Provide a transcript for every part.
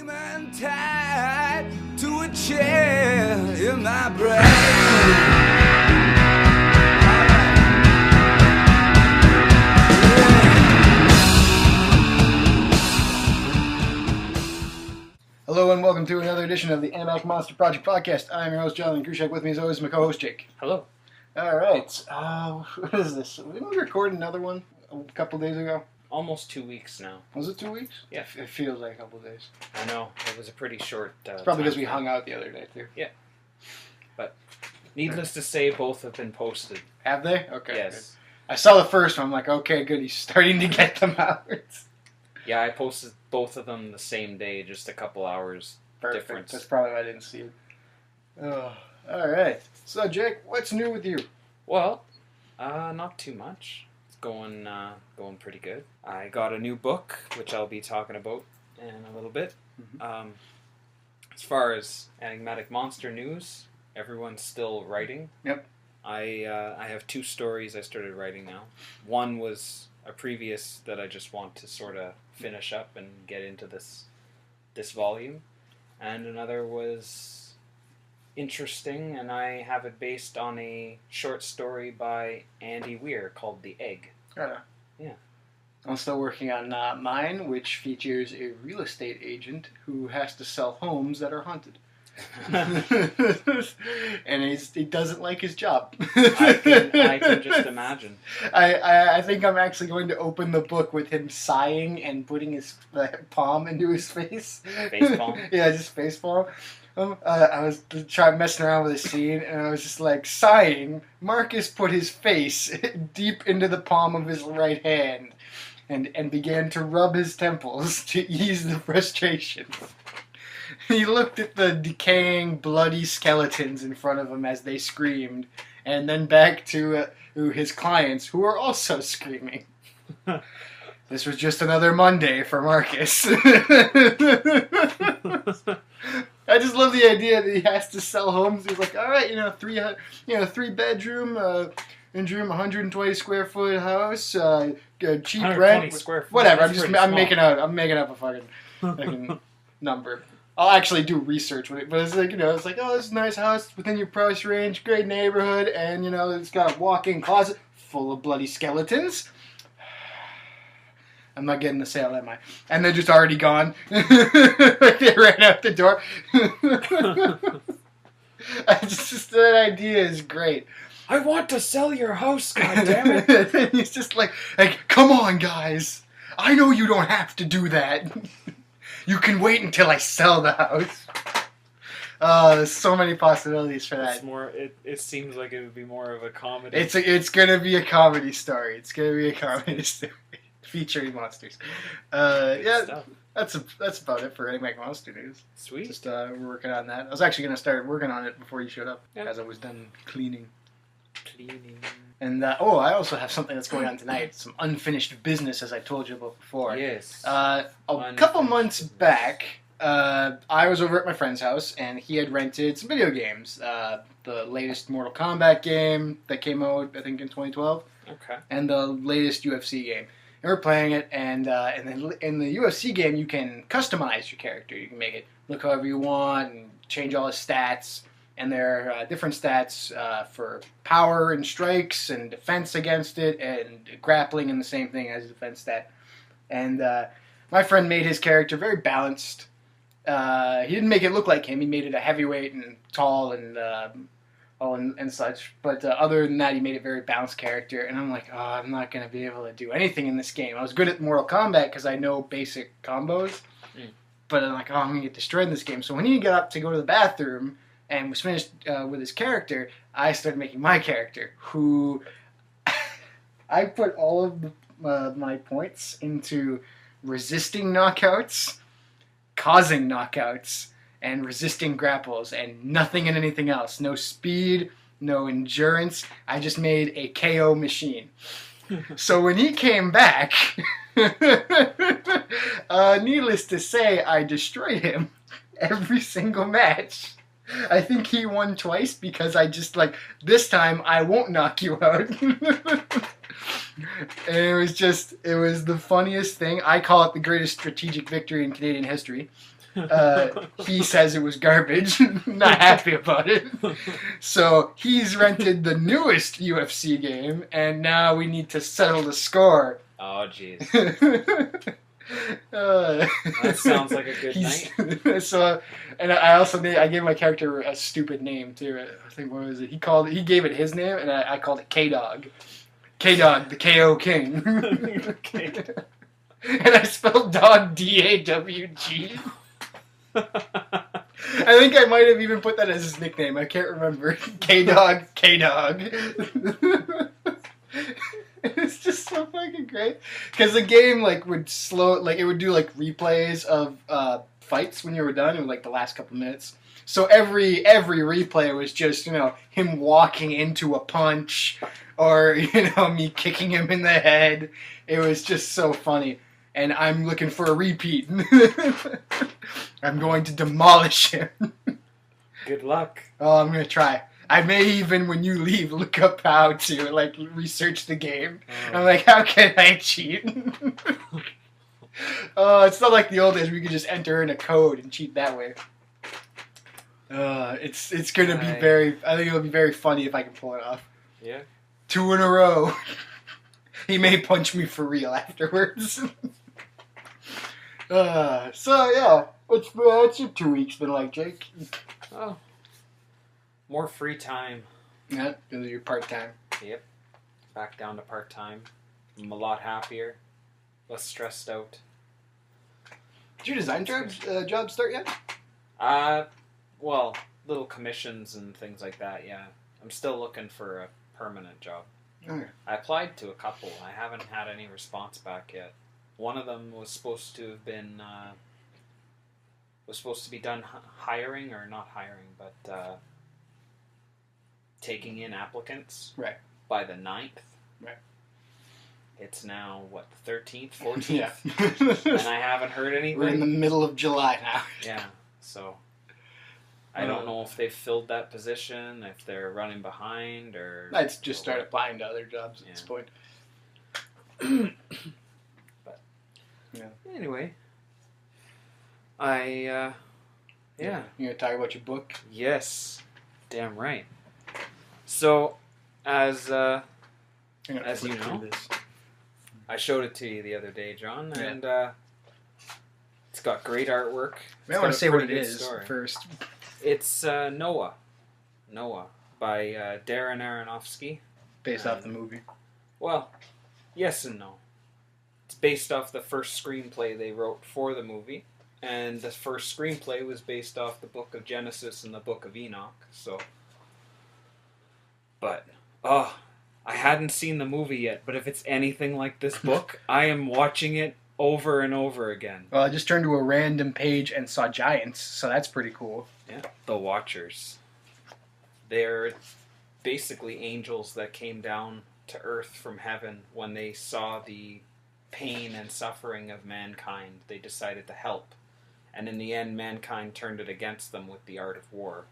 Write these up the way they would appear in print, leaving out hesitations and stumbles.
man tied to a chair in my brain. Hello and welcome to another edition of the Enigmatic Monster Project Podcast. I'm your host, Jonathan Krushek. With me as always, my co-host, Jake. Hello. Alright, what is this? Didn't we record another one a couple days ago? Almost 2 weeks now. Was it 2 weeks? Yeah. It feels like a couple days. I know. It was a pretty short It's probably because we time. hung out the other day, too. Yeah. But needless to say, both have been posted. Have they? Okay. Yes. Good. I saw the first one. I'm like, okay, good. He's starting to get them out. Yeah, I posted both of them the same day, just a couple hours Perfect. difference. That's probably why I didn't see it. Oh, alright. So, Jake, what's new with you? Well, not too much. It's going pretty good. I got a new book, which I'll be talking about in a little bit. Mm-hmm. As far as Enigmatic Monster news, everyone's still writing. Yep. I have 2 stories I started writing now. One was a previous that I just want to sort of finish up and get into this volume, and another was interesting, and I have it based on a short story by Andy Weir called The Egg. Yeah. I'm still working on mine, which features a real estate agent who has to sell homes that are haunted. And he doesn't like his job. I can just imagine. I think I'm actually going to open the book with him sighing and putting his palm into his face. Face palm? Yeah, just face palm. I was messing around with a scene, and I was just like sighing. Marcus put his face deep into the palm of his right hand and began to rub his temples to ease the frustration. He looked at the decaying, bloody skeletons in front of him as they screamed, and then back to his clients, who were also screaming. This was just another Monday for Marcus. I just love the idea that he has to sell homes. He's like, all right, 3 bedroom, in-room, 120 square foot house, cheap rent, square feet. whatever. That's I'm making up a fucking number. I'll actually do research with it, but it's like, it's like, oh, this is a nice house within your price range, great neighborhood, and, it's got a walk-in closet full of bloody skeletons. I'm not getting the sale, am I? And they're just already gone. They ran out the door. Just that idea is great. I want to sell your house, goddammit! He's just like, come on, guys. I know you don't have to do that. You can wait until I sell the house. There's so many possibilities for that. It's more. It seems like it would be more of a comedy. It's gonna be a comedy story. It's gonna be a comedy story featuring monsters. Yeah, that's about it for Enigmatic Monster news. Sweet. Just we're working on that. I was actually gonna start working on it before you showed up, as I was done cleaning. And I also have something that's going on tonight. Some unfinished business, as I told you about before. Yes. A couple months back, I was over at my friend's house, and he had rented some video games. The latest Mortal Kombat game that came out, I think, in 2012. Okay. And the latest UFC game. And we're playing it, and then in the UFC game, you can customize your character. You can make it look however you want and change all his stats. And there are different stats for power and strikes and defense against it and grappling and the same thing as a defense stat. And my friend made his character very balanced. He didn't make it look like him. He made it a heavyweight and tall and such. But other than that, he made it a very balanced character. And I'm like, I'm not going to be able to do anything in this game. I was good at Mortal Kombat because I know basic combos. But I'm like, I'm going to get destroyed in this game. So when he got up to go to the bathroom and was finished with his character, I started making my character, who I put all of my points into resisting knockouts, causing knockouts, and resisting grapples, and nothing in anything else. No speed, no endurance. I just made a KO machine. So when he came back, needless to say, I destroyed him every single match. I think he won twice because I just like, this time I won't knock you out. And it was the funniest thing. I call it the greatest strategic victory in Canadian history. He says it was garbage. Not happy about it. So he's rented the newest UFC game, and now we need to settle the score. Oh, jeez. That sounds like a good night. So, and I gave my character a stupid name too. I think what was it? He gave it his name, and I called it K-Dog. K-Dog, the KO King. And I spelled dog D-A-W-G. I think I might have even put that as his nickname. I can't remember. K-Dog, K-Dog. It's just so fucking great. Because the game would it would do replays of fights when you were done in the last couple minutes. So every replay was just, him walking into a punch or, me kicking him in the head. It was just so funny. And I'm looking for a repeat. I'm going to demolish him. Good luck. Oh, I'm going to try. I may even, when you leave, look up how to, research the game. Oh. I'm like, how can I cheat? Oh, it's not like the old days where you could just enter in a code and cheat that way. It's going to be I think it'll be very funny if I can pull it off. Yeah. 2 in a row. He may punch me for real afterwards. So, yeah. What's your 2 weeks been like, Jake? Oh. More free time. Yeah, you're part-time. Yep. Back down to part-time. I'm a lot happier. Less stressed out. Did your design job start yet? Well, little commissions and things like that, yeah. I'm still looking for a permanent job. Okay. I applied to a couple. I haven't had any response back yet. One of them was supposed to have been, was supposed to be done hiring, or not hiring, but taking in applicants. Right. By the 9th. Right. It's now, the 13th, 14th? Yeah. And I haven't heard anything. We're in the middle of July now. Yeah, so I don't know if they've filled that position, if they're running behind, or... I'd just start applying to other jobs at this point. But, yeah. Anyway, yeah. You gonna talk about your book? Yes, damn right. So, as you know, I showed it to you the other day, John, and it's got great artwork. I want to say what it is first. It's Noah by Darren Aronofsky. Based off the movie. Well, yes and no. It's based off the first screenplay they wrote for the movie, and the first screenplay was based off the Book of Genesis and the Book of Enoch. So, but I hadn't seen the movie yet. But if it's anything like this book, I am watching it over and over again. Well, I just turned to a random page and saw giants, so that's pretty cool. Yeah, the Watchers. They're basically angels that came down to earth from heaven when they saw the pain and suffering of mankind. They decided to help. And in the end, mankind turned it against them with the art of war.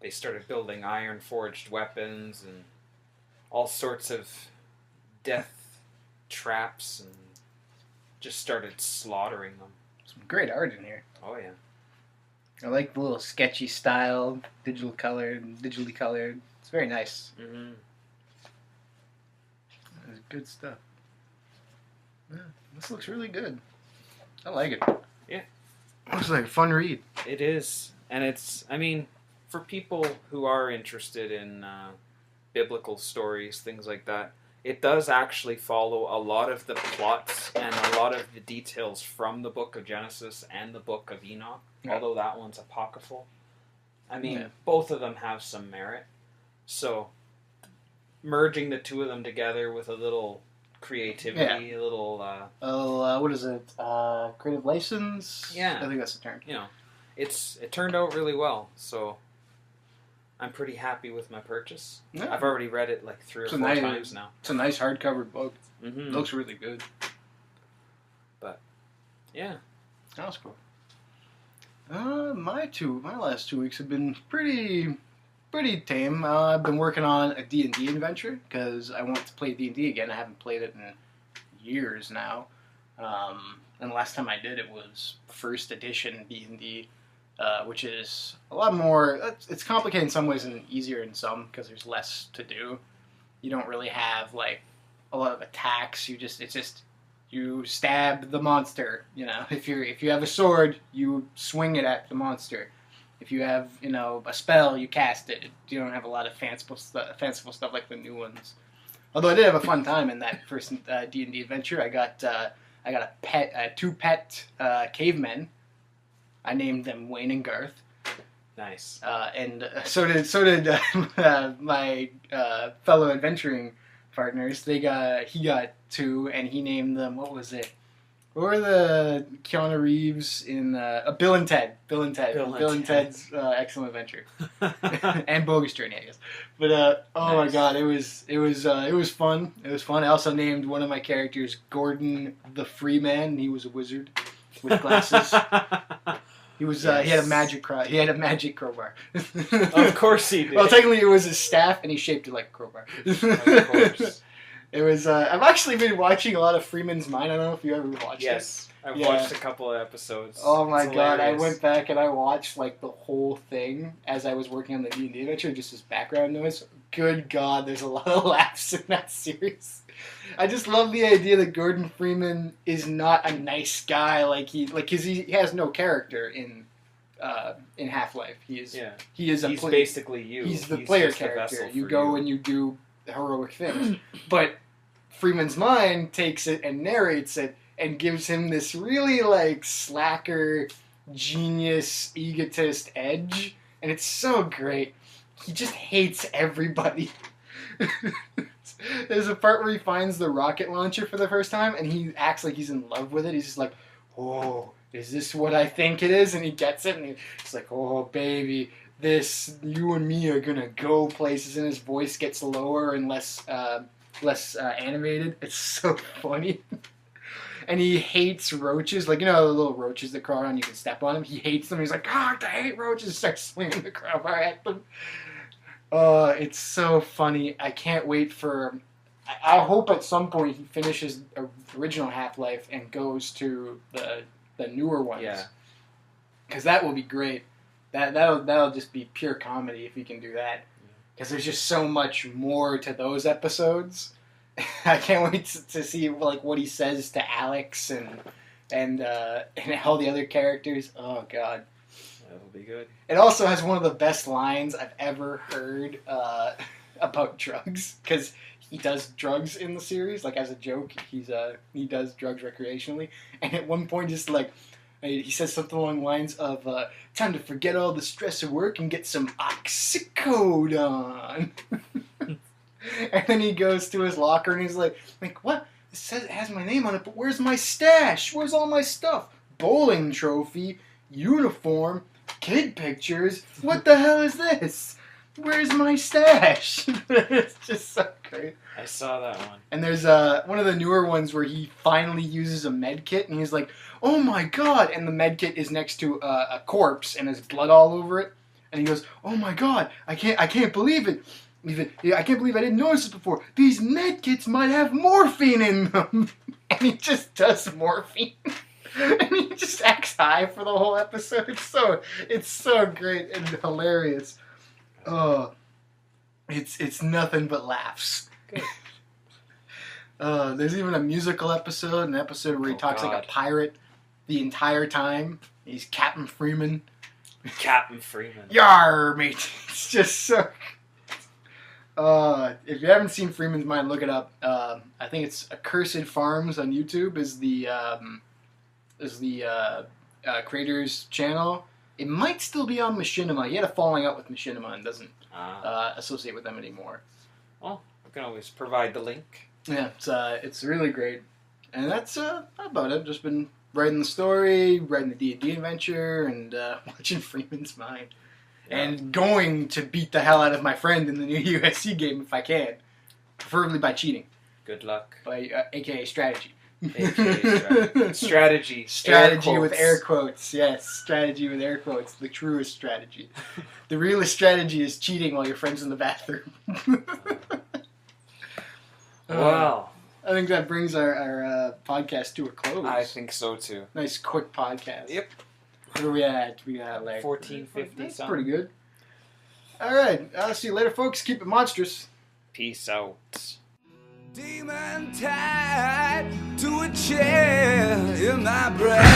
They started building iron-forged weapons and all sorts of death traps and just started slaughtering them. Some great art in here. Oh, yeah. I like the little sketchy style, digitally colored. It's very nice. Mm-hmm. It's good stuff. Yeah, this looks really good. I like it. Yeah. Looks like a fun read. It is. And it's, for people who are interested in biblical stories, things like that, it does actually follow a lot of the plots and a lot of the details from the Book of Genesis and the Book of Enoch, although that one's apocryphal. Both of them have some merit. So, merging the two of them together with a little creativity, a little... what is it? Creative license? Yeah. I think that's the term. It turned out really well, so... I'm pretty happy with my purchase. Yeah. I've already read it 3 or 4 times now. It's a nice hardcover book. Mm-hmm. It looks really good. But, yeah. That was cool. My last 2 weeks have been pretty tame. I've been working on a D&D adventure because I want to play D&D again. I haven't played it in years now. And the last time I did it was first edition D&D, which is a lot more. It's complicated in some ways and easier in some because there's less to do. You don't really have like a lot of attacks. You stab the monster. You know, if you have a sword, you swing it at the monster. If you have, a spell, you cast it. You don't have a lot of fanciful stuff like the new ones. Although I did have a fun time in that first D&D adventure. I got two pet cavemen. I named them Wayne and Garth. Nice. And so did my fellow adventuring partners. He got two, and he named them. What was it? What were the Keanu Reeves in Bill and Ted? Bill and Ted's Excellent Adventure, and Bogus Journey, I guess. But my God, it was fun. It was fun. I also named one of my characters Gordon the Freeman. He was a wizard with glasses. He was. Yes. He had a magic crowbar. Of course he did. Well, technically it was his staff, and he shaped it like a crowbar. Of course. It was. I've actually been watching a lot of Freeman's Mind. I don't know if you ever watched it. Yes, I've watched a couple of episodes. Oh my God! I went back and I watched like the whole thing as I was working on the D&D adventure, just as background noise. Good God, there's a lot of laughs in that series. I just love the idea that Gordon Freeman is not a nice guy. Cause he has no character in Half-Life. He's basically you. He's the player character. You go and you do heroic things, but Freeman's Mind takes it and narrates it and gives him this really like slacker, genius, egotist edge, and it's so great. He just hates everybody. There's a part where he finds the rocket launcher for the first time, and he acts like he's in love with it. He's just like, "Oh, is this what I think it is?" And he gets it, and he's like, "Oh, baby, you and me are gonna go places." And his voice gets lower and less animated. It's so funny. And he hates roaches. Like, the little roaches that crawl around, you can step on them. He hates them. He's like, I hate roaches. Starts swinging the crowbar at them. It's so funny. I can't wait for... I hope at some point he finishes original Half-Life and goes to the newer ones. Yeah. Because that will be great. That'll just be pure comedy if he can do that. Because there's just so much more to those episodes. I can't wait to see what he says to Alex and all the other characters. Oh God, that'll be good. It also has one of the best lines I've ever heard about drugs, because he does drugs in the series. Like, as a joke, he does drugs recreationally, and at one point he says something along the lines of, time to forget all the stress of work and get some oxycodone. And then he goes to his locker and he's like, what? It has my name on it, but where's my stash? Where's all my stuff? Bowling trophy, uniform, kid pictures. What the hell is this? Where's my stash? It's just so great. I saw that one. And there's one of the newer ones where he finally uses a med kit, and he's like, oh my God. And the med kit is next to a corpse and there's blood all over it. And he goes, oh my God, I can't believe it. I can't believe I didn't notice this before. These med kits might have morphine in them. And he just does morphine. And he just acts high for the whole episode. It's so great and hilarious. Oh, it's nothing but laughs. Good. There's even a musical episode, an episode where he talks like a pirate the entire time. He's Captain Freeman. Captain Freeman. Yar, mate. It's just so... if you haven't seen Freeman's Mind, look it up. I think it's Accursed Farms on YouTube is the creator's channel. It might still be on Machinima. He had a falling out with Machinima and doesn't associate with them anymore. Well, we can always provide the link. Yeah, it's really great. And that's about it. Just been writing the story, writing the D&D adventure, and watching Freeman's Mind. Yeah. And going to beat the hell out of my friend in the new USC game if I can. Preferably by cheating. Good luck. By, a.k.a. strategy. AKA strategy. Strategy with air quotes. Yes, strategy with air quotes. The truest strategy. The realest strategy is cheating while your friend's in the bathroom. Wow. I think that brings our podcast to a close. I think so too. Nice quick podcast. Yep. What are we at? We got like 1450 That's something. pretty good. All right. I'll see you later, folks. Keep it monstrous. Peace out. Demon tied to a chair in my brain.